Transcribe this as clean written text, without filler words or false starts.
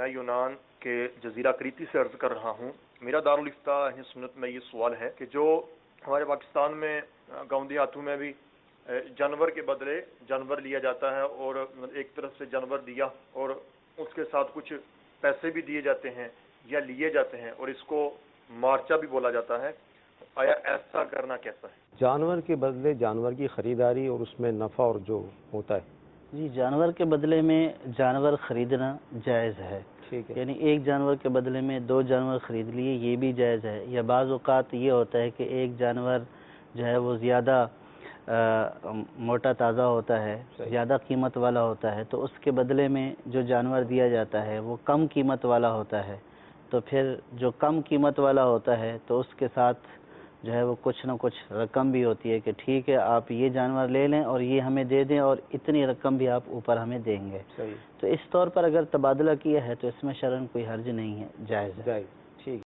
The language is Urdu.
میں یونان کے جزیرہ کریتی سے عرض کر رہا ہوں۔ میرا دارالفتہ اہل سنت میں یہ سوال ہے کہ جو ہمارے پاکستان میں گاؤں دیہاتوں میں بھی جانور کے بدلے جانور لیا جاتا ہے، اور ایک طرف سے جانور دیا اور اس کے ساتھ کچھ پیسے بھی دیے جاتے ہیں یا لیے جاتے ہیں، اور اس کو مارچا بھی بولا جاتا ہے، آیا ایسا کرنا کیسا ہے؟ جانور کے بدلے جانور کی خریداری اور اس میں نفع اور جو ہوتا ہے، جی، جانور کے بدلے میں جانور خریدنا جائز ہے۔ ٹھیک ہے، یعنی ایک جانور کے بدلے میں 2 جانور خرید لیے، یہ بھی جائز ہے۔ یا بعض اوقات یہ ہوتا ہے کہ ایک جانور جو ہے وہ زیادہ موٹا تازہ ہوتا ہے، زیادہ قیمت والا ہوتا ہے، تو اس کے بدلے میں جو جانور دیا جاتا ہے وہ کم قیمت والا ہوتا ہے، تو پھر جو کم قیمت والا ہوتا ہے تو اس کے ساتھ جو ہے وہ کچھ نہ کچھ رقم بھی ہوتی ہے کہ ٹھیک ہے آپ یہ جانور لے لیں اور یہ ہمیں دے دیں، اور اتنی رقم بھی آپ اوپر ہمیں دیں گے۔ صحیح، تو اس طور پر اگر تبادلہ کیا ہے تو اس میں شرعاً کوئی حرج نہیں ہے، جائز ہے۔ جائز، ٹھیک ہے۔